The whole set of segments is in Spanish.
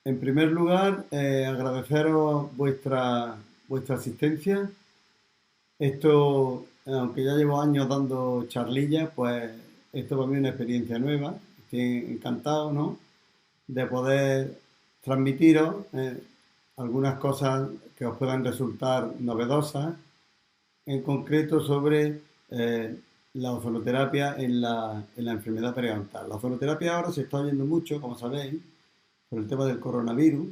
En primer lugar, agradeceros vuestra asistencia. Esto, aunque ya llevo años dando charlillas, pues esto para mí es una experiencia nueva. Estoy encantado, ¿no?, de poder transmitiros algunas cosas que os puedan resultar novedosas, en concreto sobre la ozonoterapia en la enfermedad periodontal. La ozonoterapia ahora se está oyendo mucho, como sabéis, por el tema del coronavirus.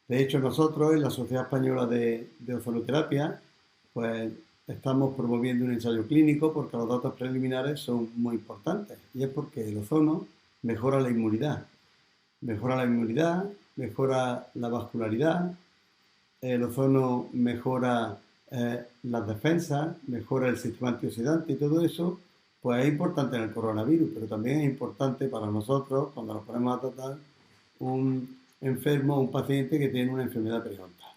De hecho, nosotros en la Sociedad Española de Ozonoterapia, pues estamos promoviendo un ensayo clínico porque los datos preliminares son muy importantes. Y es porque el ozono mejora la inmunidad. Mejora la inmunidad, mejora la vascularidad, el ozono mejora las defensas, mejora el sistema antioxidante y todo eso, pues es importante en el coronavirus, pero también es importante para nosotros cuando nos ponemos a tratar un enfermo o un paciente que tiene una enfermedad periodontal.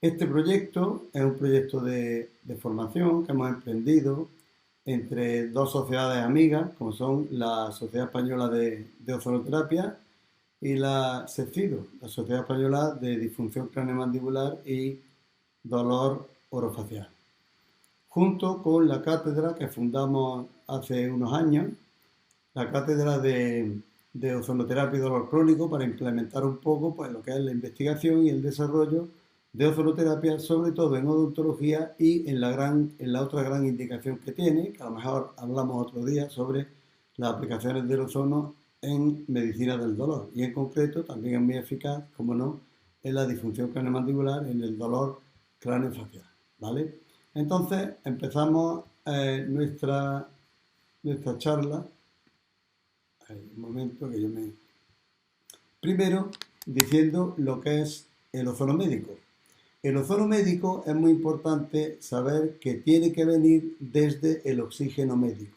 Este proyecto es un proyecto de formación que hemos emprendido entre dos sociedades amigas, como son la Sociedad Española de Ozonoterapia y la SECIDO, la Sociedad Española de Disfunción Craneomandibular y Dolor Orofacial, junto con la cátedra que fundamos hace unos años, la cátedra de ozonoterapia y dolor crónico, para implementar un poco pues, lo que es la investigación y el desarrollo de ozonoterapia, sobre todo en odontología y en la otra gran indicación que tiene, que a lo mejor hablamos otro día, sobre las aplicaciones del ozono en medicina del dolor, y en concreto también es muy eficaz, como no, en la disfunción craneomandibular, en el dolor craneofacial, ¿vale? Entonces empezamos nuestra charla. Un momento que yo me... Primero, diciendo lo que es el ozono médico. El ozono médico es muy importante saber que tiene que venir desde el oxígeno médico.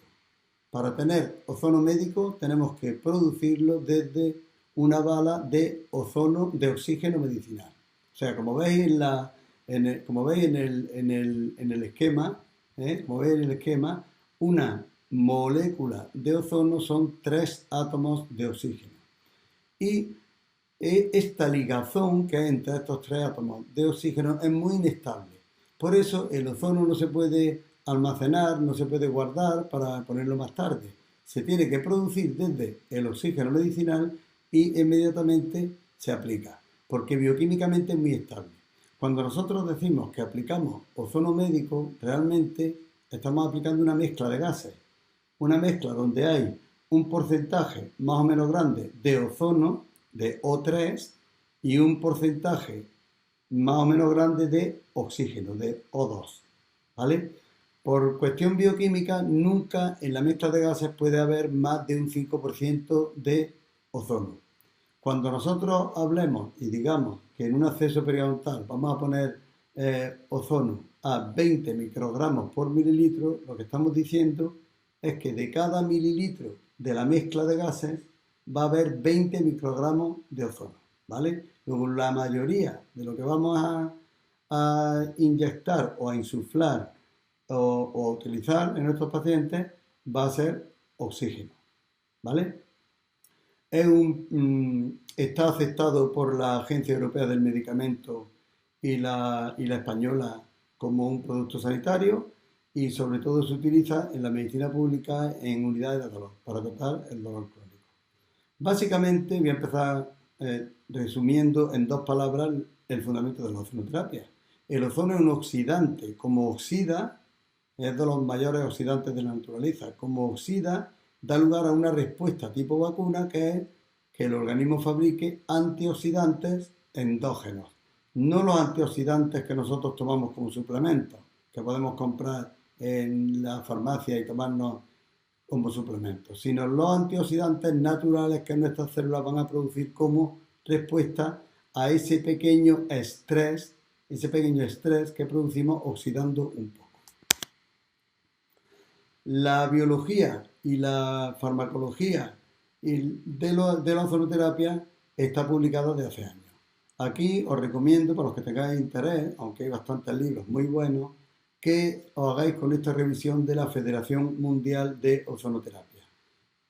Para tener ozono médico tenemos que producirlo desde una bala de ozono, de oxígeno medicinal. O sea, como veis en el esquema, una molécula de ozono son 3 átomos de oxígeno. Y esta ligazón que hay entre estos 3 átomos de oxígeno es muy inestable. Por eso el ozono no se puede almacenar, no se puede guardar para ponerlo más tarde. Se tiene que producir desde el oxígeno medicinal y inmediatamente se aplica, porque bioquímicamente es muy estable. Cuando nosotros decimos que aplicamos ozono médico, realmente estamos aplicando una mezcla de gases. Una mezcla donde hay un porcentaje más o menos grande de ozono, de O3, y un porcentaje más o menos grande de oxígeno, de O2, ¿vale? Por cuestión bioquímica, nunca en la mezcla de gases puede haber más de un 5% de ozono. Cuando nosotros hablemos y digamos que en un acceso periodontal vamos a poner ozono a 20 microgramos por mililitro, lo que estamos diciendo es que de cada mililitro de la mezcla de gases va a haber 20 microgramos de ozono, ¿vale? Luego la mayoría de lo que vamos a inyectar o a insuflar o utilizar en nuestros pacientes va a ser oxígeno, ¿vale? Está aceptado por la Agencia Europea del Medicamento y la española como un producto sanitario, y sobre todo se utiliza en la medicina pública en unidades de dolor para tratar el dolor crónico. Básicamente voy a empezar resumiendo en 2 palabras el fundamento de la ozonoterapia. El ozono es un oxidante. Como oxida, es de los mayores oxidantes de la naturaleza. Como oxida, da lugar a una respuesta tipo vacuna, que es que el organismo fabrique antioxidantes endógenos. No los antioxidantes que nosotros tomamos como suplementos, que podemos comprar en la farmacia y tomarnos como suplementos, sino los antioxidantes naturales que nuestras células van a producir como respuesta a ese pequeño estrés que producimos oxidando un poco. La biología y la farmacología de la ozonoterapia está publicada desde hace años. Aquí os recomiendo, para los que tengáis interés, aunque hay bastantes libros muy buenos, que os hagáis con esta revisión de la Federación Mundial de Ozonoterapia.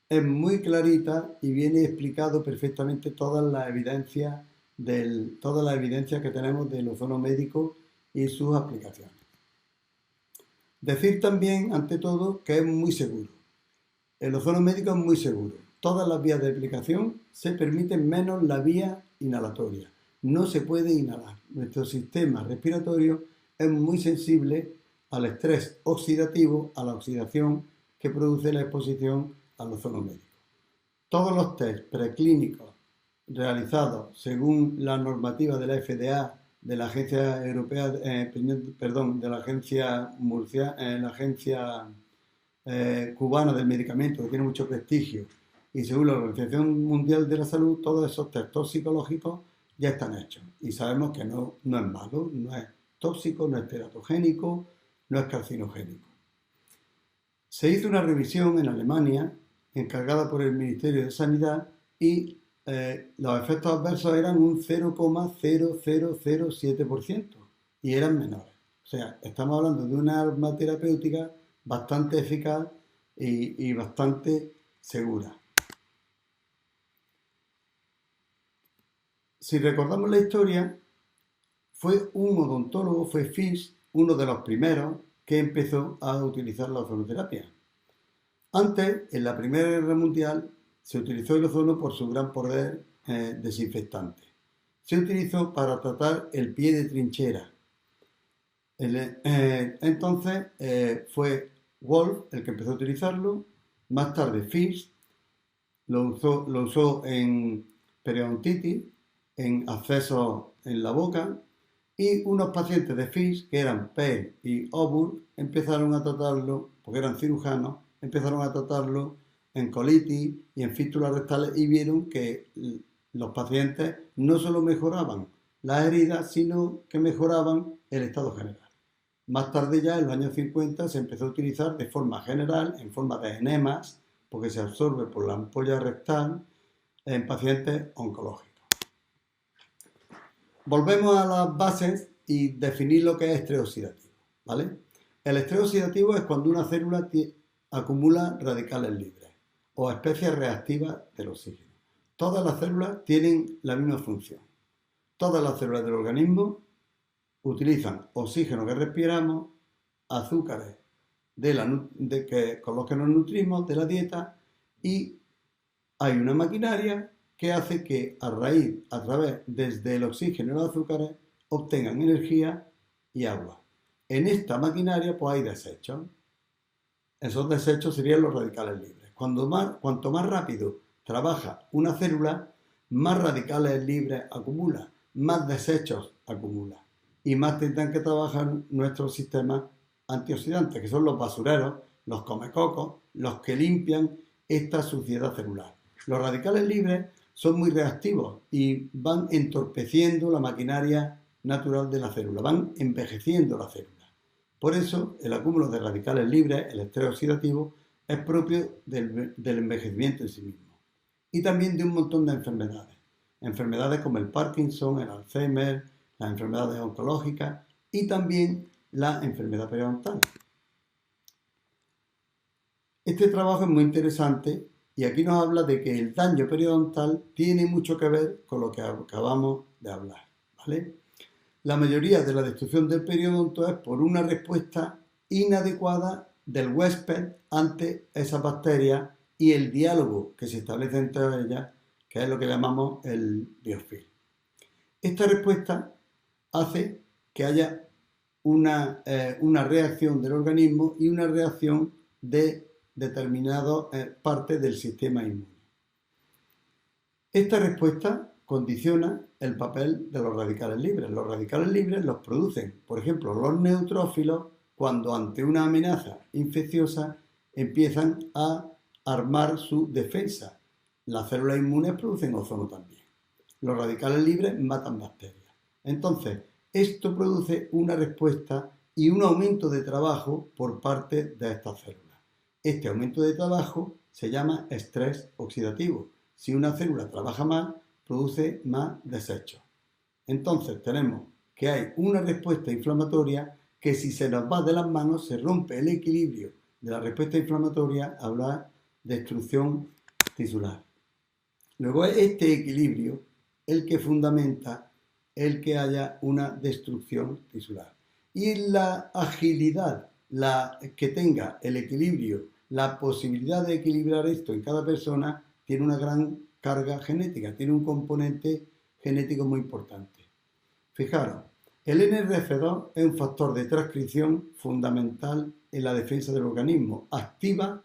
es muy clarita y viene explicado perfectamente todas las evidencias que tenemos del ozono médico y sus aplicaciones. Decir también, ante todo, que es muy seguro. El ozono médico es muy seguro. Todas las vías de aplicación se permiten menos la vía inhalatoria. No se puede inhalar. Nuestro sistema respiratorio es muy sensible al estrés oxidativo, a la oxidación que produce la exposición al ozono médico. Todos los test preclínicos realizados según la normativa de la FDA, de la Agencia Europea, de la Agencia Cubana del Medicamento, que tiene mucho prestigio, y según la Organización Mundial de la Salud, todos esos test toxicológicos ya están hechos. Y sabemos que no es malo, no es tóxico, no es teratogénico, no es carcinogénico. Se hizo una revisión en Alemania, encargada por el Ministerio de Sanidad, y los efectos adversos eran un 0,0007% y eran menores. O sea, estamos hablando de una arma terapéutica bastante eficaz y bastante segura. Si recordamos la historia, fue un odontólogo, fue Fish, uno de los primeros que empezó a utilizar la ozonoterapia. Antes, en la Primera Guerra Mundial, se utilizó el ozono por su gran poder desinfectante. Se utilizó para tratar el pie de trinchera. Entonces fue Wolf el que empezó a utilizarlo. Más tarde Fish lo usó en periodontitis, en abscesos en la boca, y unos pacientes de Fish, que eran Peirce y Auburn, empezaron a tratarlo, porque eran cirujanos, empezaron a tratarlo en colitis y en fístulas rectales y vieron que los pacientes no solo mejoraban las heridas, sino que mejoraban el estado general. Más tarde ya, en los años 50, se empezó a utilizar de forma general, en forma de enemas, porque se absorbe por la ampolla rectal en pacientes oncológicos. Volvemos a las bases y definir lo que es estrés oxidativo, ¿vale? El estrés oxidativo es cuando una célula acumula radicales libres o especies reactivas del oxígeno. Todas las células tienen la misma función. Todas las células del organismo utilizan oxígeno que respiramos, azúcares con los que nos nutrimos de la dieta, y hay una maquinaria que hace que a través desde el oxígeno y los azúcares obtengan energía y agua. En esta maquinaria pues hay desechos. Esos desechos serían los radicales libres. Cuanto más rápido trabaja una célula, más radicales libres acumula, más desechos acumula y más tendrán que trabajar nuestros sistemas antioxidantes, que son los basureros, los comecocos, los que limpian esta suciedad celular. Los radicales libres son muy reactivos y van entorpeciendo la maquinaria natural de la célula, van envejeciendo la célula. Por eso, el acúmulo de radicales libres, el estrés oxidativo, es propio del envejecimiento en sí mismo. Y también de un montón de enfermedades. Enfermedades como el Parkinson, el Alzheimer, las enfermedades oncológicas y también la enfermedad periodontal. Este trabajo es muy interesante y aquí nos habla de que el daño periodontal tiene mucho que ver con lo que acabamos de hablar, ¿vale? La mayoría de la destrucción del periodonto es por una respuesta inadecuada del huésped ante esas bacterias y el diálogo que se establece entre ellas, que es lo que llamamos el biofilm. Esta respuesta hace que haya una reacción del organismo y una reacción de determinadas partes del sistema inmune. Esta respuesta condiciona el papel de los radicales libres. Los radicales libres los producen, por ejemplo, los neutrófilos, cuando ante una amenaza infecciosa empiezan a armar su defensa. Las células inmunes producen ozono también. Los radicales libres matan bacterias. Entonces, esto produce una respuesta y un aumento de trabajo por parte de estas células. Este aumento de trabajo se llama estrés oxidativo. Si una célula trabaja mal, produce más desechos. Entonces tenemos que hay una respuesta inflamatoria que si se nos va de las manos se rompe el equilibrio de la respuesta inflamatoria, habrá destrucción tisular. Luego es este equilibrio el que fundamenta el que haya una destrucción tisular. Y la agilidad, que tenga el equilibrio, la posibilidad de equilibrar esto en cada persona, tiene una gran carga genética, tiene un componente genético muy importante. Fijaros, el NRF2 es un factor de transcripción fundamental en la defensa del organismo. Activa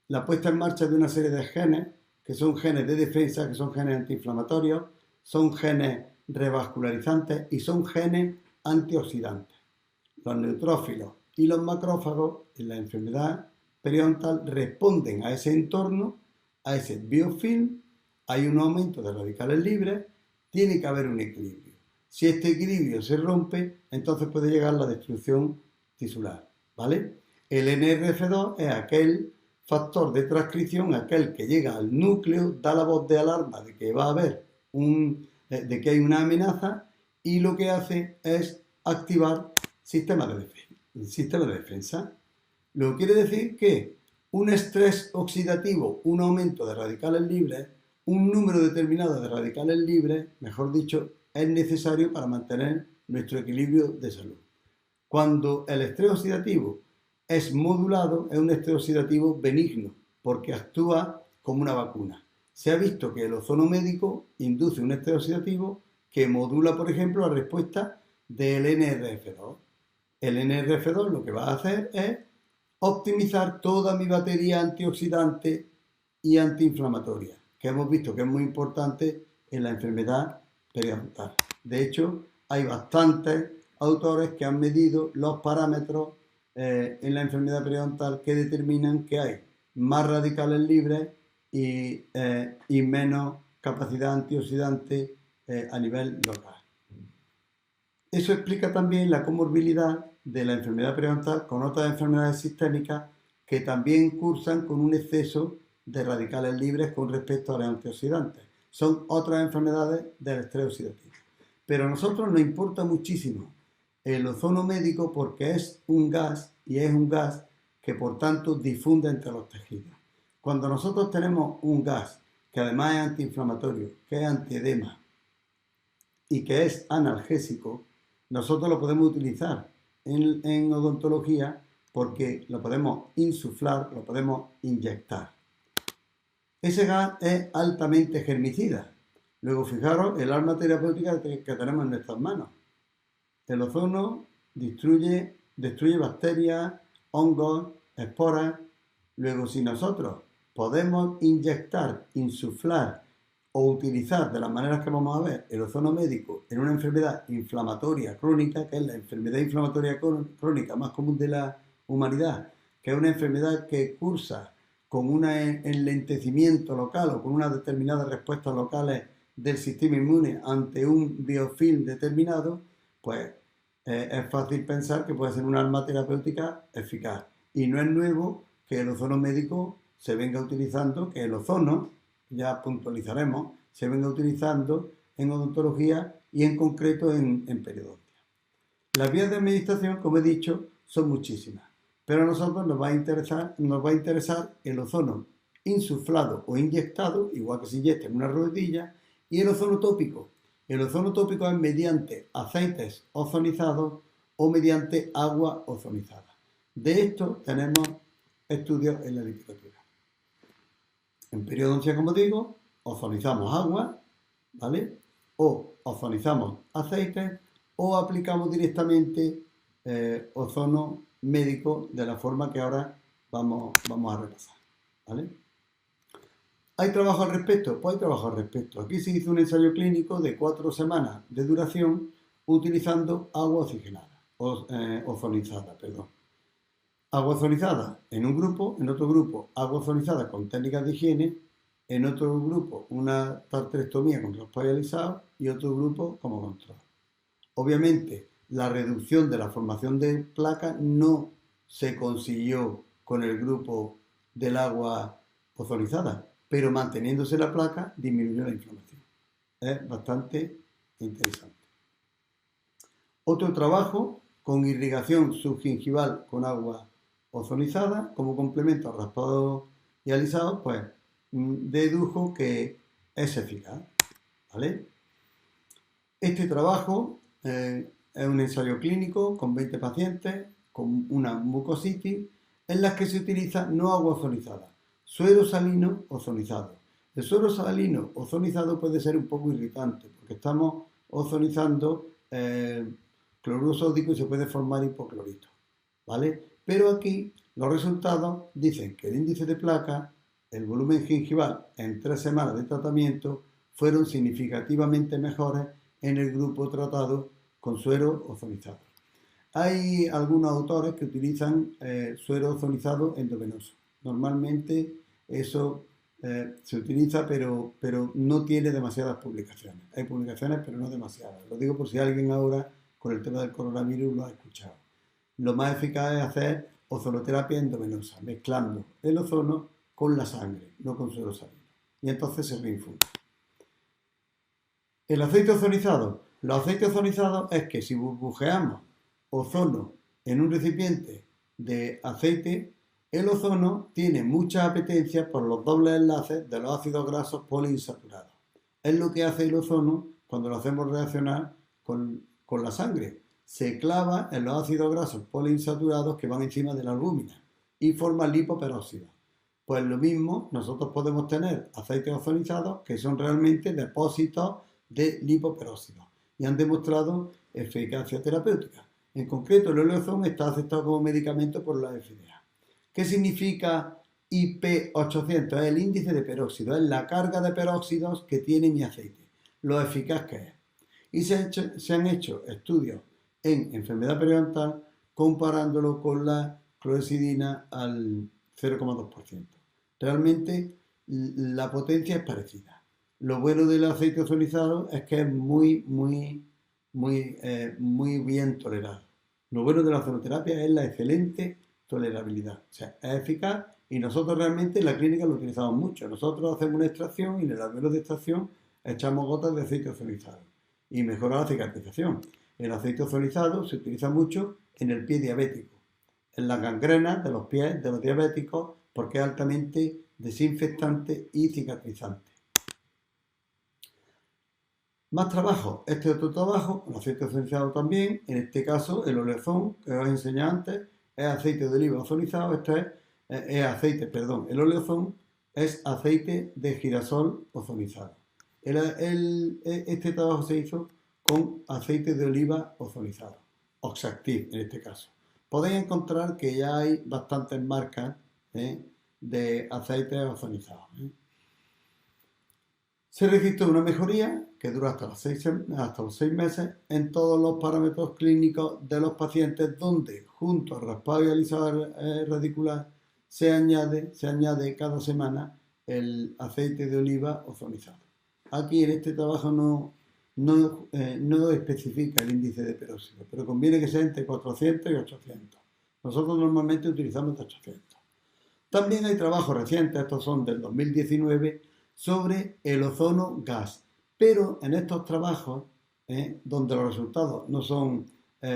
la puesta en marcha de una serie de genes, que son genes de defensa, que son genes antiinflamatorios, son genes revascularizantes y son genes antioxidantes. Los neutrófilos y los macrófagos en la enfermedad periodontal responden a ese entorno, a ese biofilm, hay un aumento de radicales libres, tiene que haber un equilibrio. Si este equilibrio se rompe, entonces puede llegar la destrucción tisular, ¿vale? El NRF2 es aquel factor de transcripción, aquel que llega al núcleo, da la voz de alarma de que va a haber de que hay una amenaza y lo que hace es activar sistema de defensa. Lo que quiere decir que un estrés oxidativo, un aumento de radicales libres, un número determinado de radicales libres, mejor dicho, es necesario para mantener nuestro equilibrio de salud. Cuando el estrés oxidativo es modulado, es un estrés oxidativo benigno, porque actúa como una vacuna. Se ha visto que el ozono médico induce un estrés oxidativo que modula, por ejemplo, la respuesta del NRF2. El NRF2 lo que va a hacer es optimizar toda mi batería antioxidante y antiinflamatoria, que hemos visto que es muy importante en la enfermedad periodontal. De hecho, hay bastantes autores que han medido los parámetros en la enfermedad periodontal que determinan que hay más radicales libres y menos capacidad antioxidante a nivel local. Eso explica también la comorbilidad de la enfermedad periodontal con otras enfermedades sistémicas que también cursan con un exceso de radicales libres con respecto a los antioxidantes. Son otras enfermedades del estrés oxidativo. Pero a nosotros nos importa muchísimo el ozono médico porque es un gas y es un gas que por tanto difunde entre los tejidos. Cuando nosotros tenemos un gas que además es antiinflamatorio, que es antiedema y que es analgésico, nosotros lo podemos utilizar en odontología porque lo podemos insuflar, lo podemos inyectar. Ese gas es altamente germicida. Luego fijaros el arma terapéutica que tenemos en nuestras manos. El ozono destruye bacterias, hongos, esporas. Luego si nosotros podemos inyectar, insuflar o utilizar de las maneras que vamos a ver el ozono médico en una enfermedad inflamatoria crónica, que es la enfermedad inflamatoria crónica más común de la humanidad, que es una enfermedad que cursa con un enlentecimiento local o con unas determinadas respuestas locales del sistema inmune ante un biofilm determinado, pues es fácil pensar que puede ser un arma terapéutica eficaz. Y no es nuevo que el ozono médico se venga utilizando, que el ozono, ya puntualizaremos, se venga utilizando en odontología y en concreto en periodontia. Las vías de administración, como he dicho, son muchísimas, pero a nosotros nos va a interesar el ozono insuflado o inyectado, igual que se inyecta en una rodilla, y el ozono tópico. El ozono tópico es mediante aceites ozonizados o mediante agua ozonizada. De esto tenemos estudios en la literatura. En periodoncia, como digo, ozonizamos agua, ¿vale? O ozonizamos aceites o aplicamos directamente ozono médico de la forma que ahora vamos a repasar, ¿vale? ¿Hay trabajo al respecto? Pues hay trabajo al respecto. Aquí se hizo un ensayo clínico de 4 semanas de duración utilizando agua oxigenada, ozonizada, perdón. Agua ozonizada en un grupo, en otro grupo agua ozonizada con técnicas de higiene, en otro grupo una tartarectomía con raspado alisado y otro grupo como control. Obviamente, la reducción de la formación de placas no se consiguió con el grupo del agua ozonizada, pero manteniéndose la placa disminuyó la inflamación. Es bastante interesante. Otro trabajo con irrigación subgingival con agua ozonizada como complemento al raspado y alisado, pues dedujo que es eficaz, ¿vale? Este trabajo es un ensayo clínico con 20 pacientes con una mucositis en las que se utiliza no agua ozonizada, suero salino ozonizado. El suero salino ozonizado puede ser un poco irritante porque estamos ozonizando cloruro sódico y se puede formar hipoclorito, ¿vale? Pero aquí los resultados dicen que el índice de placa, el volumen gingival en 3 semanas de tratamiento fueron significativamente mejores en el grupo tratado con suero ozonizado. Hay algunos autores que utilizan suero ozonizado endovenoso. Normalmente eso se utiliza, pero no tiene demasiadas publicaciones. Hay publicaciones, pero no demasiadas. Lo digo por si alguien ahora, con el tema del coronavirus, lo ha escuchado. Lo más eficaz es hacer ozonoterapia endovenosa, mezclando el ozono con la sangre, no con suero salino. Y entonces se reinfunde. El aceite ozonizado. Los aceites ozonizados es que si burbujeamos ozono en un recipiente de aceite, el ozono tiene mucha apetencia por los dobles enlaces de los ácidos grasos poliinsaturados. Es lo que hace el ozono cuando lo hacemos reaccionar con la sangre. Se clava en los ácidos grasos poliinsaturados que van encima de la albúmina y forman lipoperóxidos. Pues lo mismo, nosotros podemos tener aceites ozonizados que son realmente depósitos de lipoperóxidos y han demostrado eficacia terapéutica. En concreto, el oleozón está aceptado como medicamento por la FDA. ¿Qué significa IP800? Es el índice de peróxido, es la carga de peróxidos que tiene mi aceite, lo eficaz que es. Y se han hecho estudios en enfermedad periodontal comparándolo con la clorexidina al 0,2%. Realmente la potencia es parecida. Lo bueno del aceite ozonizado es que es muy bien tolerado. Lo bueno de la ozonoterapia es la excelente tolerabilidad. O sea, es eficaz y nosotros realmente en la clínica lo utilizamos mucho. Nosotros hacemos una extracción y en el alveolo de extracción echamos gotas de aceite ozonizado y mejora la cicatrización. El aceite ozonizado se utiliza mucho en el pie diabético, en las gangrenas de los pies de los diabéticos porque es altamente desinfectante y cicatrizante. Más trabajo. Este otro trabajo, el aceite ozonizado también, en este caso el oleozón que os enseñé antes es aceite de oliva ozonizado, el oleozón es aceite de girasol ozonizado. Este trabajo se hizo con aceite de oliva ozonizado, Oxactiv en este caso. Podéis encontrar que ya hay bastantes marcas de aceites ozonizados. Se registró una mejoría que dura hasta los 6 meses en todos los parámetros clínicos de los pacientes donde junto al raspado y alisado radicular se añade cada semana el aceite de oliva ozonizado. Aquí en este trabajo no especifica el índice de peróxido, pero conviene que sea entre 400 y 800. Nosotros normalmente utilizamos hasta 800. También hay trabajos recientes, estos son del 2019, sobre el ozono gas. Pero en estos trabajos, donde los resultados no son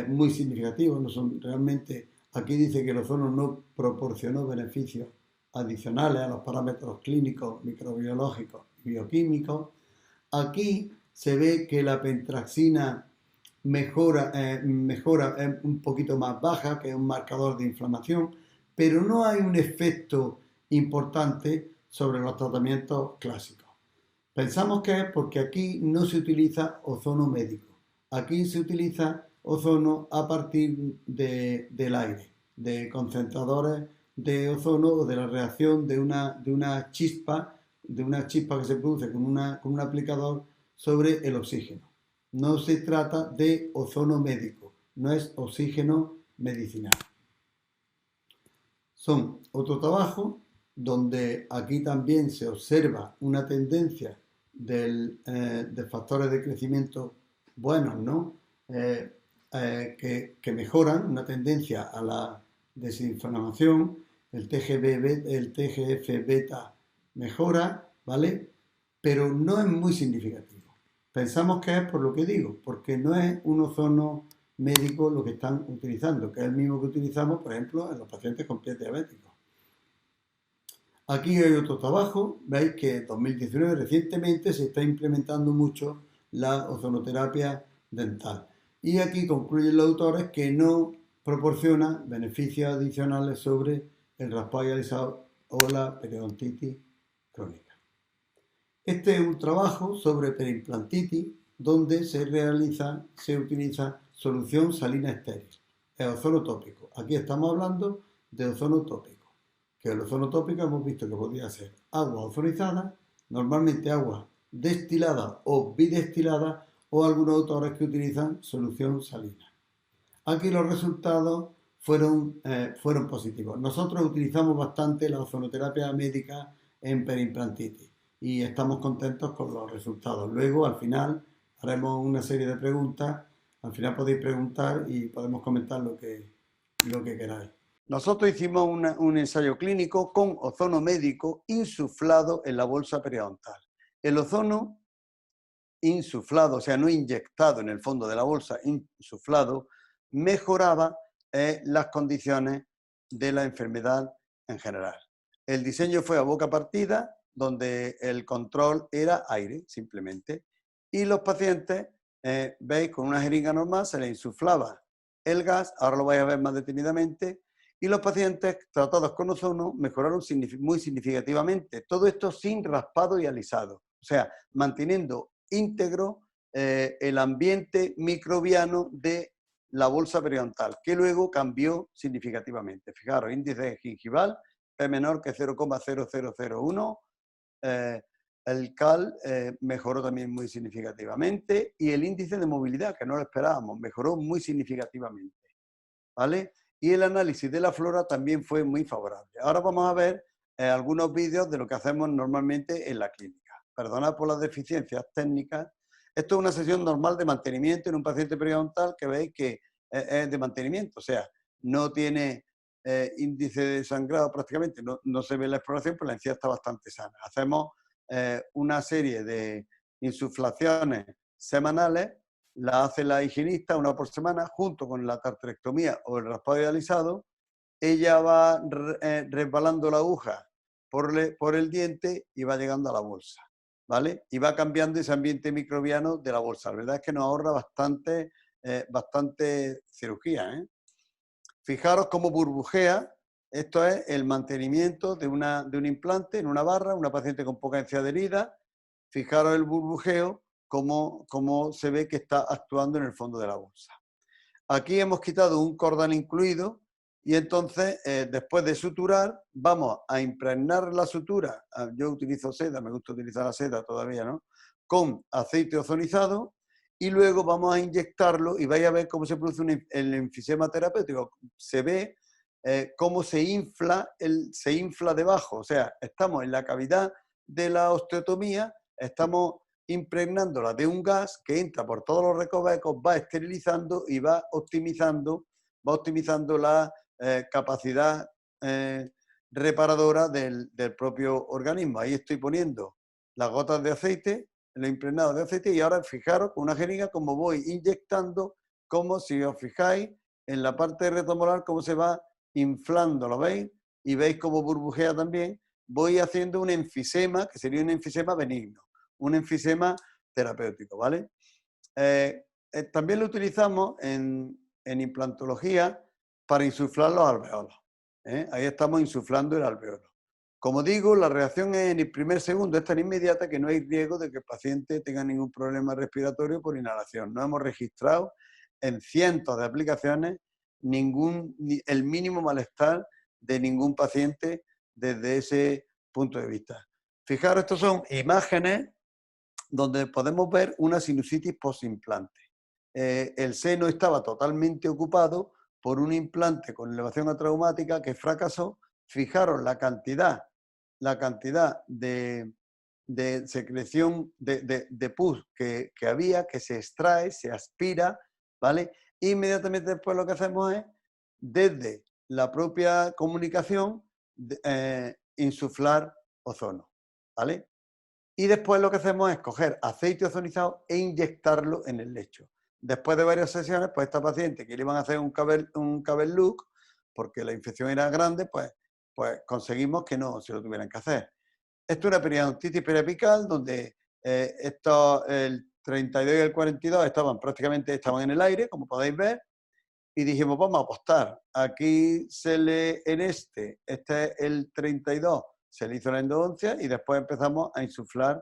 muy significativos, no son realmente, aquí dice que el ozono no proporcionó beneficios adicionales a los parámetros clínicos, microbiológicos y bioquímicos, aquí se ve que la pentraxina mejora un poquito más baja, que es un marcador de inflamación, pero no hay un efecto importante sobre los tratamientos clásicos. Pensamos que es porque aquí no se utiliza ozono médico. Aquí se utiliza ozono a partir del aire, de concentradores de ozono o de la reacción de una chispa que se produce con un aplicador sobre el oxígeno. No se trata de ozono médico, no es oxígeno medicinal. Son otro trabajo donde aquí también se observa una tendencia de factores de crecimiento buenos, ¿no? Que mejoran, una tendencia a la desinflamación, el TGF-beta mejora, ¿vale? Pero no es muy significativo. Pensamos que es por lo que digo, porque no es un ozono médico lo que están utilizando, que es el mismo que utilizamos, por ejemplo, en los pacientes con pies diabéticos. Aquí hay otro trabajo, veis que en 2019 recientemente se está implementando mucho la ozonoterapia dental. Y aquí concluyen los autores que no proporciona beneficios adicionales sobre el raspado y alisado o la periodontitis crónica. Este es un trabajo sobre perimplantitis donde se utiliza solución salina estéril, el ozono tópico. Aquí estamos hablando de ozono tópico, que el ozono tópico hemos visto que podría ser agua ozonizada, normalmente agua destilada o bidestilada, o algunos autores que utilizan solución salina. Aquí los resultados fueron positivos. Nosotros utilizamos bastante la ozonoterapia médica en perimplantitis y estamos contentos con los resultados. Luego, al final, haremos una serie de preguntas. Al final podéis preguntar y podemos comentar lo que queráis. Nosotros hicimos un ensayo clínico con ozono médico insuflado en la bolsa periodontal. El ozono insuflado, o sea, no inyectado en el fondo de la bolsa, insuflado, mejoraba las condiciones de la enfermedad en general. El diseño fue a boca partida, donde el control era aire, simplemente, y los pacientes, veis, con una jeringa normal se les insuflaba el gas, ahora lo vais a ver más detenidamente, y los pacientes tratados con ozono mejoraron muy significativamente. Todo esto sin raspado y alisado, o sea, manteniendo íntegro el ambiente microbiano de la bolsa periodontal, que luego cambió significativamente. Fijaros, índice gingival, P menor que 0,0001, el CAL mejoró también muy significativamente, y el índice de movilidad, que no lo esperábamos, mejoró muy significativamente, ¿vale? Y el análisis de la flora también fue muy favorable. Ahora vamos a ver algunos vídeos de lo que hacemos normalmente en la clínica. Perdonad por las deficiencias técnicas. Esto es una sesión normal de mantenimiento en un paciente periodontal que veis que es de mantenimiento, o sea, no tiene índice de sangrado prácticamente, no se ve la exploración, pero la encía está bastante sana. Hacemos una serie de insuflaciones semanales, la hace la higienista una por semana, junto con la tartarectomía o el raspado idealizado. Ella va resbalando la aguja por el diente y va llegando a la bolsa, ¿vale? Y va cambiando ese ambiente microbiano de la bolsa. La verdad es que nos ahorra bastante cirugía, ¿eh? Fijaros cómo burbujea. Esto es el mantenimiento de un implante en una barra, una paciente con poca encía adherida. Fijaros el burbujeo, cómo se ve que está actuando en el fondo de la bolsa. Aquí hemos quitado un cordón incluido y entonces, después de suturar, vamos a impregnar la sutura. Yo utilizo seda, me gusta utilizar la seda todavía, ¿no? Con aceite ozonizado, y luego vamos a inyectarlo y vais a ver cómo se produce el enfisema terapéutico. Se ve cómo se infla debajo. O sea, estamos en la cavidad de la osteotomía, estamos impregnándola de un gas que entra por todos los recovecos, va esterilizando y va optimizando la capacidad reparadora del propio organismo. Ahí estoy poniendo las gotas de aceite, lo impregnado de aceite, y ahora fijaros con una jeringa como voy inyectando, como si os fijáis en la parte retomolar, cómo se va inflando, ¿lo veis? Y veis cómo burbujea también. Voy haciendo un enfisema, que sería un enfisema benigno, un enfisema terapéutico, ¿vale? También lo utilizamos en implantología para insuflar los alveolos. Ahí estamos insuflando el alveolo. Como digo, la reacción es en el primer segundo, es tan inmediata que no hay riesgo de que el paciente tenga ningún problema respiratorio por inhalación. No hemos registrado en cientos de aplicaciones el mínimo malestar de ningún paciente desde ese punto de vista. Fijaros, estos son imágenes donde podemos ver una sinusitis post-implante. El seno estaba totalmente ocupado por un implante con elevación atraumática que fracasó. Fijaros la cantidad de secreción de pus que había, que se extrae, se aspira, ¿vale? Inmediatamente después lo que hacemos es, desde la propia comunicación, insuflar ozono, ¿vale? Y después lo que hacemos es coger aceite ozonizado e inyectarlo en el lecho. Después de varias sesiones, pues esta paciente que le iban a hacer un cover look, porque la infección era grande, pues pues conseguimos que no se lo tuvieran que hacer. Esto es una periodontitis periapical donde el 32 y el 42 estaban en el aire, como podéis ver, y dijimos, vamos a apostar. Aquí este es el 32, se le hizo la endodoncia y después empezamos a insuflar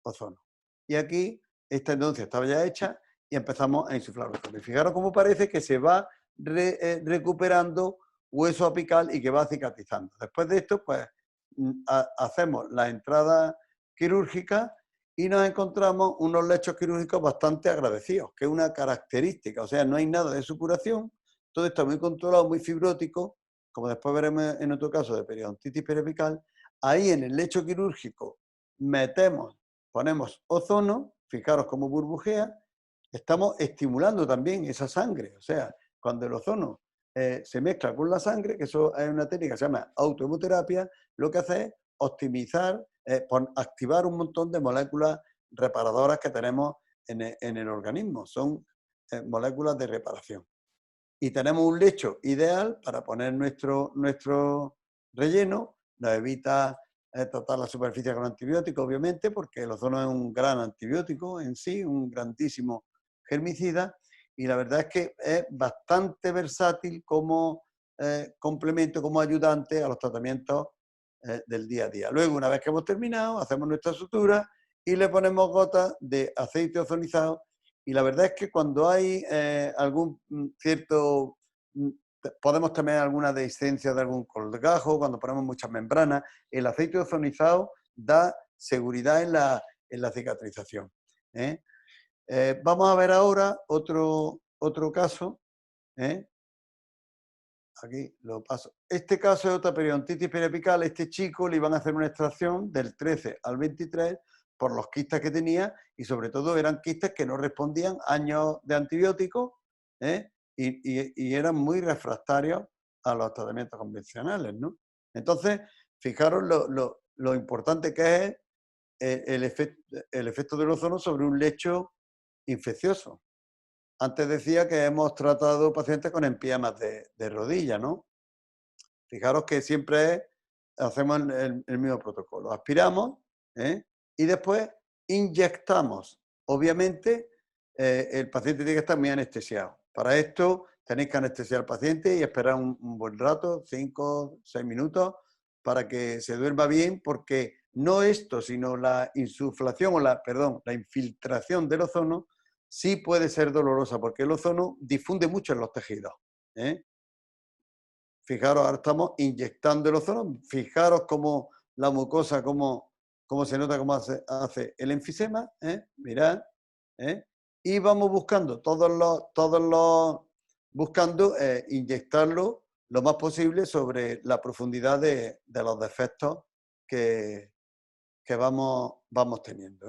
ozono. Y aquí esta endodoncia estaba ya hecha y empezamos a insuflar ozono. Y fijaros cómo parece que se va recuperando hueso apical y que va cicatrizando. Después de esto, pues hacemos la entrada quirúrgica y nos encontramos unos lechos quirúrgicos bastante agradecidos, que es una característica, o sea, no hay nada de supuración, todo está muy controlado, muy fibrótico, como después veremos en otro caso de periodontitis periapical. Ahí en el lecho quirúrgico ponemos ozono, fijaros cómo burbujea, estamos estimulando también esa sangre, o sea, cuando el ozono se mezcla con la sangre, que eso es una técnica que se llama autohemoterapia, lo que hace es optimizar, activar un montón de moléculas reparadoras que tenemos en el organismo, son moléculas de reparación. Y tenemos un lecho ideal para poner nuestro relleno, nos evita tratar la superficie con antibióticos, obviamente, porque el ozono es un gran antibiótico en sí, un grandísimo germicida, y la verdad es que es bastante versátil como complemento, como ayudante a los tratamientos del día a día. Luego, una vez que hemos terminado, hacemos nuestra sutura y le ponemos gotas de aceite ozonizado. Y la verdad es que cuando hay algún cierto, podemos tener alguna dehiscencia de algún colgajo, cuando ponemos muchas membranas, el aceite ozonizado da seguridad en la cicatrización. Vamos a ver ahora otro caso. Aquí lo paso. Este caso es otra periodontitis periapical. Este chico le iban a hacer una extracción del 13 al 23 por los quistes que tenía y sobre todo eran quistes que no respondían a años de antibióticos y eran muy refractarios a los tratamientos convencionales, ¿no? Entonces, fijaros lo importante que es el efecto del ozono sobre un lecho infeccioso. Antes decía que hemos tratado pacientes con empiemas de rodilla, ¿no? Fijaros que siempre hacemos el mismo protocolo. Aspiramos y después inyectamos. Obviamente, el paciente tiene que estar muy anestesiado. Para esto tenéis que anestesiar al paciente y esperar un buen rato, 5, 6 minutos, para que se duerma bien, porque no esto, sino la insuflación o la infiltración del ozono sí puede ser dolorosa, porque el ozono difunde mucho en los tejidos. Fijaros, ahora estamos inyectando el ozono. Fijaros cómo la mucosa, cómo se nota cómo hace el enfisema. Mirad. Y vamos buscando buscando inyectarlo lo más posible sobre la profundidad de los defectos que vamos teniendo.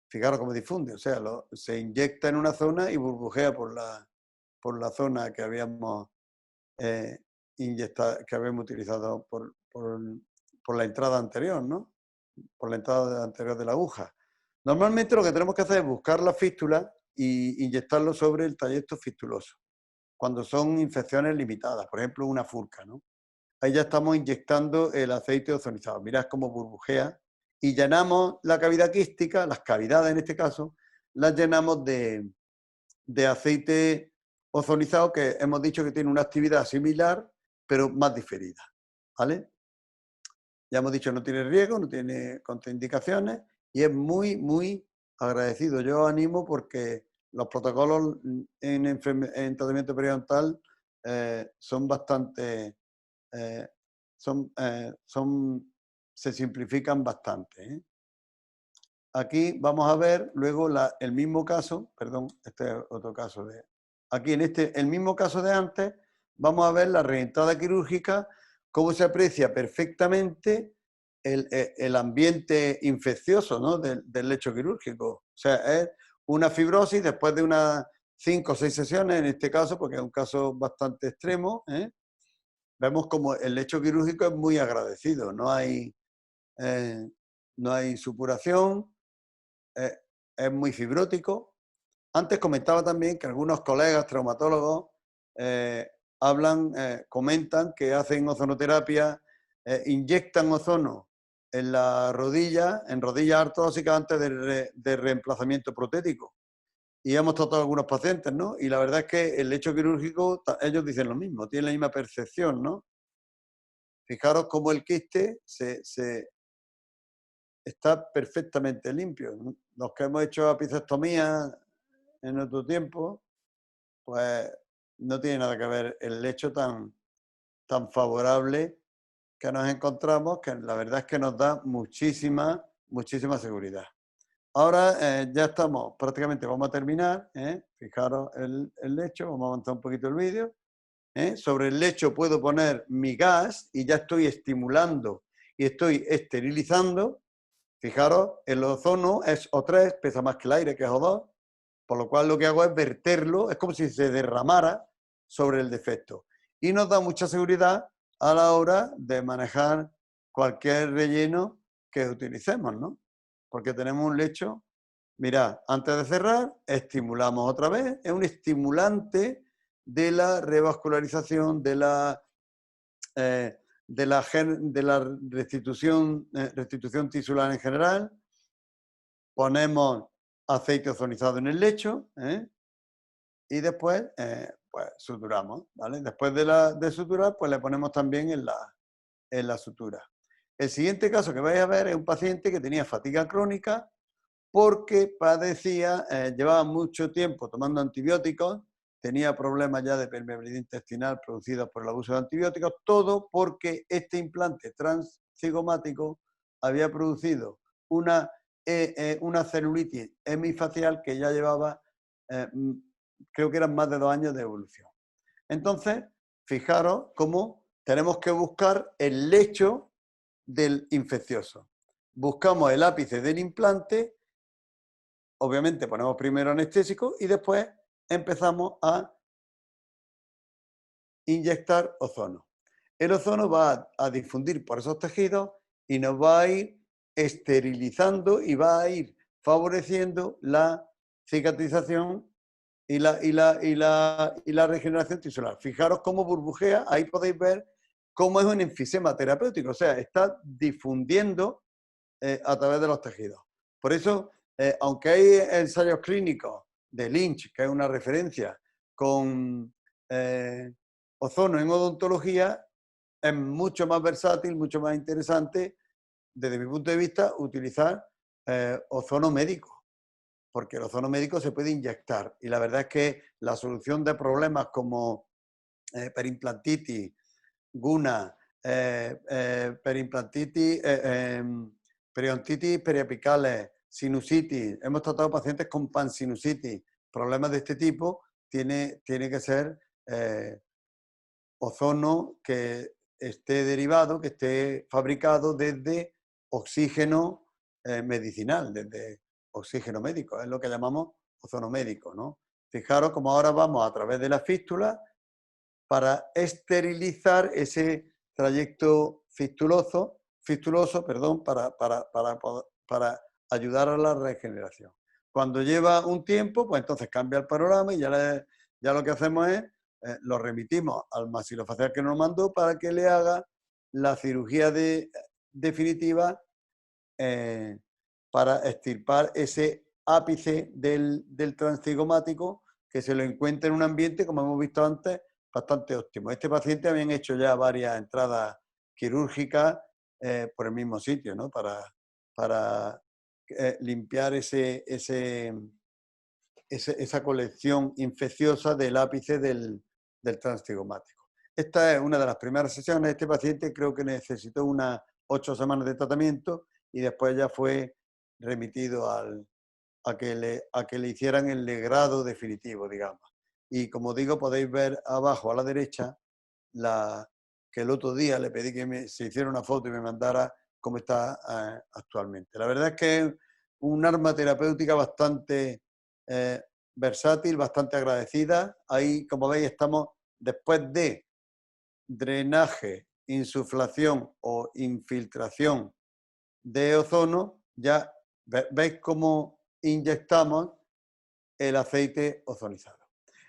Fijaros cómo difunde, o sea, se inyecta en una zona y burbujea por la zona que habíamos que habíamos utilizado por la entrada anterior, ¿no? Por la entrada anterior de la aguja. Normalmente lo que tenemos que hacer es buscar la fístula y inyectarlo sobre el trayecto fistuloso, cuando son infecciones limitadas, por ejemplo una furca, ¿no? Ahí ya estamos inyectando el aceite ozonizado. Mirad cómo burbujea y llenamos la cavidad quística, las cavidades en este caso, las llenamos de aceite ozonizado, que hemos dicho que tiene una actividad similar, pero más diferida, ¿vale? Ya hemos dicho, no tiene riesgo, no tiene contraindicaciones y es muy, muy agradecido. Yo os animo porque los protocolos en tratamiento periodontal son bastante... se simplifican bastante. Aquí vamos a ver luego el mismo caso, perdón, este es otro caso aquí en el mismo caso de antes, vamos a ver la reentrada quirúrgica, cómo se aprecia perfectamente el ambiente infeccioso, ¿no? del lecho quirúrgico. O sea, es una fibrosis después de unas 5 o 6 sesiones, en este caso, porque es un caso bastante extremo. Vemos como el lecho quirúrgico es muy agradecido, no hay supuración, es muy fibrótico. Antes comentaba también que algunos colegas traumatólogos comentan que hacen ozonoterapia inyectan ozono en la rodilla, en rodillas ortodóxicas antes de reemplazamiento protético. Y hemos tratado a algunos pacientes, ¿no? Y la verdad es que el lecho quirúrgico, ellos dicen lo mismo, tienen la misma percepción, ¿no? Fijaros cómo el quiste está perfectamente limpio. Los que hemos hecho apicectomía en otro tiempo, pues no tiene nada que ver el lecho tan favorable que nos encontramos, que la verdad es que nos da muchísima seguridad. Ahora ya estamos, prácticamente vamos a terminar. Fijaros el lecho, vamos a avanzar un poquito el vídeo. Sobre el lecho puedo poner mi gas y ya estoy estimulando y estoy esterilizando. Fijaros, el ozono es O3, pesa más que el aire, que es O2, por lo cual lo que hago es verterlo, es como si se derramara sobre el defecto. Y nos da mucha seguridad a la hora de manejar cualquier relleno que utilicemos, ¿no? Porque tenemos un lecho, mirad, antes de cerrar, estimulamos otra vez, es un estimulante de la revascularización, de la restitución tisular en general. Ponemos aceite ozonizado en el lecho y después pues suturamos, ¿vale? Después de suturar, pues le ponemos también en la sutura. El siguiente caso que vais a ver es un paciente que tenía fatiga crónica porque padecía, llevaba mucho tiempo tomando antibióticos, tenía problemas ya de permeabilidad intestinal producidos por el abuso de antibióticos, todo porque este implante transcigomático había producido una celulitis hemifacial que ya llevaba, creo que eran más de 2 años de evolución. Entonces, fijaros cómo tenemos que buscar el lecho del infeccioso. Buscamos el ápice del implante, obviamente ponemos primero anestésico y después empezamos a inyectar ozono. El ozono va a difundir por esos tejidos y nos va a ir esterilizando y va a ir favoreciendo la cicatrización y la regeneración tisular. Fijaros cómo burbujea, ahí podéis ver cómo es un enfisema terapéutico, o sea, está difundiendo a través de los tejidos. Por eso, aunque hay ensayos clínicos de Lynch, que es una referencia, con ozono en odontología, es mucho más versátil, mucho más interesante, desde mi punto de vista, utilizar ozono médico, porque el ozono médico se puede inyectar. Y la verdad es que la solución de problemas como perimplantitis, guna, perimplantitis, periodontitis periapicales, sinusitis, hemos tratado pacientes con pansinusitis, problemas de este tipo, tiene que ser ozono que esté derivado, que esté fabricado desde oxígeno medicinal, desde oxígeno médico, es lo que llamamos ozono médico, ¿no? Fijaros como ahora vamos a través de la fístula para esterilizar ese trayecto fistuloso, para ayudar a la regeneración. Cuando lleva un tiempo, pues entonces cambia el panorama y ya lo que hacemos es, lo remitimos al maxilofacial que nos mandó para que le haga la cirugía definitiva para extirpar ese ápice del transcigomático que se lo encuentra en un ambiente, como hemos visto antes, bastante óptimo. Este paciente habían hecho ya varias entradas quirúrgicas por el mismo sitio, ¿no? Para limpiar esa colección infecciosa del ápice del transcigomático. Esta es una de las primeras sesiones. Este paciente creo que necesitó unas 8 semanas de tratamiento y después ya fue remitido a que le hicieran el legrado definitivo, digamos. Y como digo, podéis ver abajo a la derecha que el otro día le pedí que se hiciera una foto y me mandara cómo está actualmente. La verdad es que es un arma terapéutica bastante versátil, bastante agradecida. Ahí, como veis, estamos después de drenaje, insuflación o infiltración de ozono, ya veis cómo inyectamos el aceite ozonizado.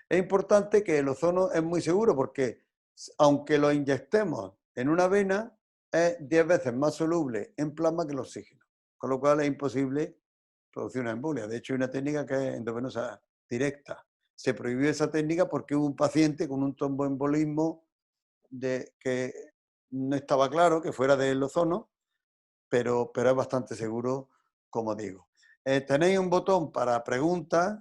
Es importante que el ozono es muy seguro porque aunque lo inyectemos en una vena, es 10 veces más soluble en plasma que el oxígeno, con lo cual es imposible producir una embolia. De hecho, hay una técnica que es endovenosa directa. Se prohibió esa técnica porque hubo un paciente con un tromboembolismo que no estaba claro que fuera del ozono, pero es bastante seguro, como digo. Tenéis un botón para preguntas,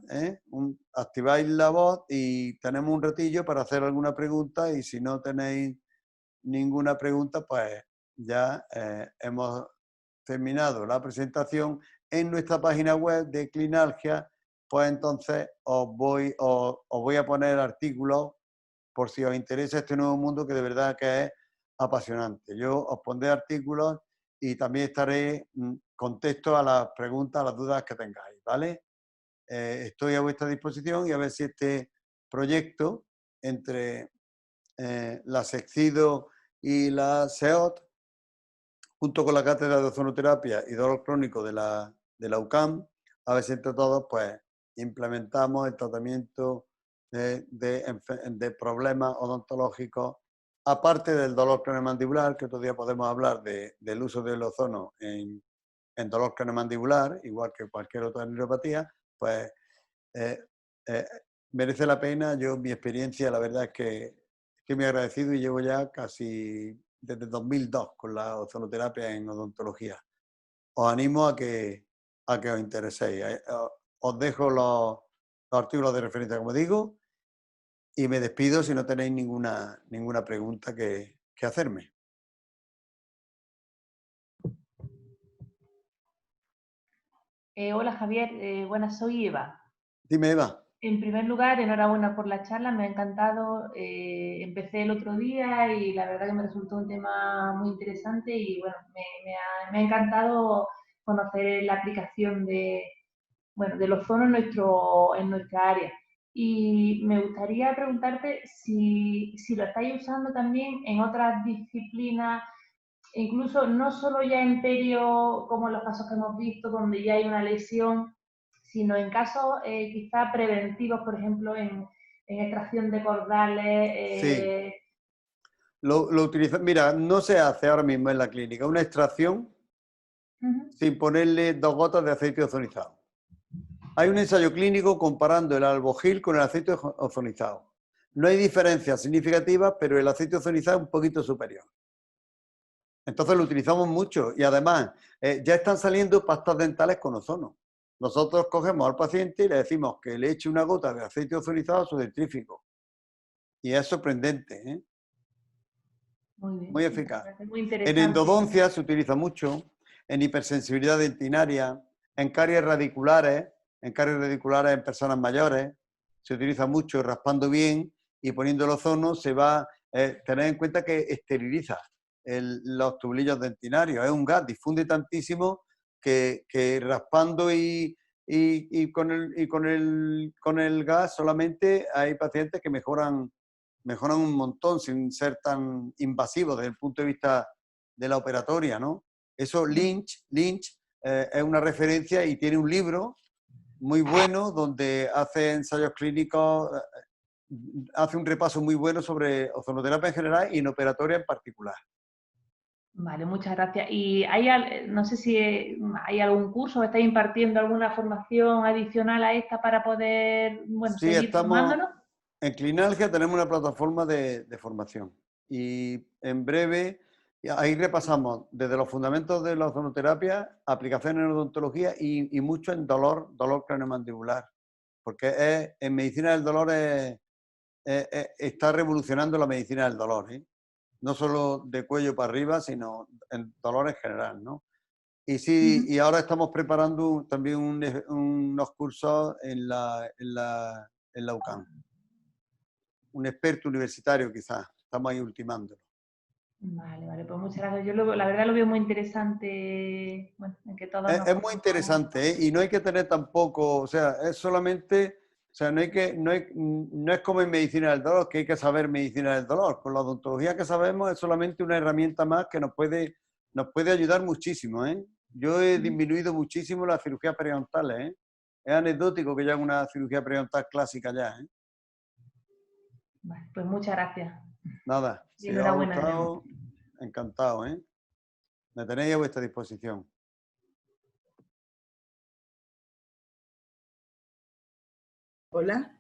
activáis la voz y tenemos un ratillo para hacer alguna pregunta, y si no tenéis ninguna pregunta, pues ya hemos terminado la presentación. En nuestra página web de Clinalgia, pues entonces os voy a poner artículos por si os interesa este nuevo mundo, que de verdad que es apasionante. Yo os pondré artículos y también estaré contesto a las preguntas, a las dudas que tengáis, ¿vale? Estoy a vuestra disposición, y a ver si este proyecto entre la SECCIDO y la SEOT, junto con la Cátedra de Ozonoterapia y Dolor Crónico de la UCAM, a ver si entre todos pues implementamos el tratamiento de problemas odontológicos, aparte del dolor craneomandibular, que otro día podemos hablar del uso del ozono en dolor craneomandibular, igual que cualquier otra neuropatía. Pues eh, eh, merece la pena. Yo, mi experiencia, la verdad es que estoy muy agradecido, y llevo ya casi desde 2002 con la ozonoterapia en odontología. Os animo a que os intereséis. Os dejo los artículos de referencia, como digo, y me despido si no tenéis ninguna pregunta que hacerme. Hola Javier, buenas, soy Eva. Dime, Eva. En primer lugar, enhorabuena por la charla, me ha encantado. Empecé el otro día y la verdad que me resultó un tema muy interesante, y bueno, me ha encantado conocer la aplicación del ozono en nuestra área. Y me gustaría preguntarte si lo estáis usando también en otras disciplinas, incluso no solo ya en perio, como en los casos que hemos visto, donde ya hay una lesión, sino en casos quizá preventivos, por ejemplo, en extracción de cordales. Sí, lo utilizo. Mira, no se hace ahora mismo en la clínica una extracción sin ponerle 2 gotas de aceite ozonizado. Hay un ensayo clínico comparando el albogil con el aceite ozonizado. No hay diferencias significativas, pero el aceite ozonizado es un poquito superior. Entonces lo utilizamos mucho, y además ya están saliendo pastas dentales con ozono. Nosotros cogemos al paciente y le decimos que le eche una gota de aceite ozonizado a su dentrífico. Y es sorprendente, ¿eh? Muy bien, Muy eficaz. muy En interesante. endodoncia se utiliza mucho, en hipersensibilidad dentinaria, en caries radiculares en personas mayores, se utiliza mucho. Raspando bien y poniendo el ozono se va, tener en cuenta que esteriliza los tubulillos dentinarios. Es un gas, difunde tantísimo que raspando con el gas solamente hay pacientes que mejoran un montón sin ser tan invasivos desde el punto de vista de la operatoria, ¿no? Eso Lynch es una referencia, y tiene un libro muy bueno donde hace ensayos clínicos, hace un repaso muy bueno sobre ozonoterapia en general y en operatoria en particular. Vale, muchas gracias. Y no sé si hay algún curso, estáis impartiendo alguna formación adicional a esta para poder, bueno, Sí, seguir estamos formándonos. en Clinalgia, tenemos una plataforma de formación, y en breve ahí repasamos desde los fundamentos de la ozonoterapia, aplicaciones en odontología y mucho en dolor craneomandibular, porque en medicina del dolor está revolucionando la medicina del dolor, ¿eh? No solo de cuello para arriba, sino en dolor en general, ¿no? Y sí, y ahora estamos preparando también unos cursos en la UCAM. Un experto universitario quizás, estamos ahí ultimándolo. Vale, pues muchas gracias. Yo la verdad lo veo muy interesante, bueno, en que todos nos Es muy pongamos. interesante, ¿eh? Y no hay que tener tampoco, o sea, es solamente, o sea, no es como en medicina del dolor, que hay que saber medicina del dolor. Con la odontología que sabemos es solamente una herramienta más que nos puede ayudar muchísimo, ¿eh? Yo he disminuido muchísimo las cirugías periodontales, ¿eh? Es anecdótico que yo haga una cirugía periodontal clásica ya, ¿eh? Vale, pues muchas gracias. Nada, Y si os ha enhorabuena de nuevo. gustado, encantado, ¿eh? Me tenéis a vuestra disposición. Hola.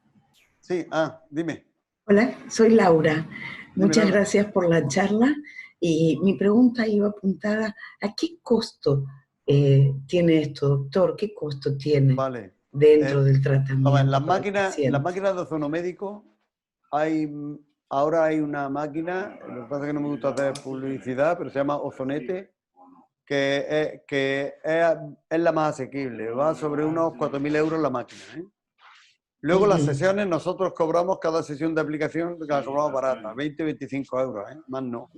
Sí, dime. Hola, soy Laura. Dime, Muchas Laura. gracias por la charla y mi pregunta iba apuntada a qué costo tiene esto, doctor, qué costo tiene Vale. dentro del Vamos, tratamiento las para el máquinas paciente. de ozonomédico, ahora hay una máquina, lo que pasa es que no me gusta hacer publicidad, pero se llama Ozonete, que es la más asequible, va sobre unos 4.000 euros la máquina, ¿eh? Luego las sesiones, nosotros cobramos cada sesión de aplicación, la cobramos barata, 20-25 euros, ¿eh? Más no.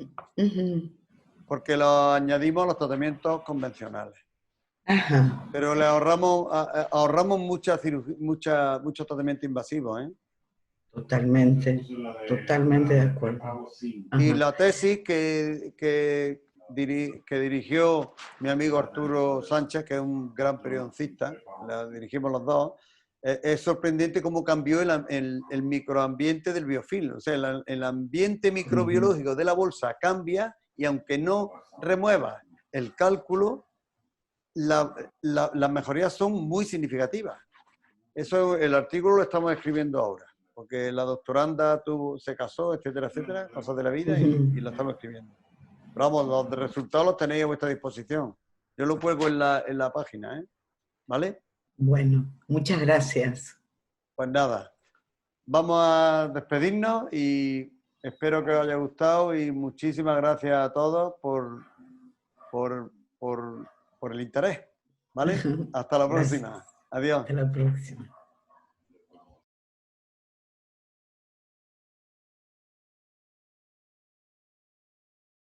Porque lo añadimos a los tratamientos convencionales. Ajá. Pero le ahorramos muchos tratamientos invasivos, ¿eh? Totalmente, totalmente de acuerdo. Ajá. Y la tesis que dirigió mi amigo Arturo Sánchez, que es un gran periodoncista, la dirigimos los dos, es sorprendente cómo cambió el microambiente del biofilm. O sea, el ambiente microbiológico de la bolsa cambia y aunque no remueva el cálculo, las mejorías son muy significativas. Eso, el artículo lo estamos escribiendo ahora, porque la doctoranda se casó, etcétera, etcétera, cosas de la vida, y lo estamos escribiendo. Pero vamos, los resultados los tenéis a vuestra disposición. Yo lo cuelgo en la página, ¿eh? ¿Vale? Bueno, muchas gracias. Pues nada, vamos a despedirnos y espero que os haya gustado y muchísimas gracias a todos por el interés, ¿vale? Hasta la próxima. Adiós. Hasta la próxima.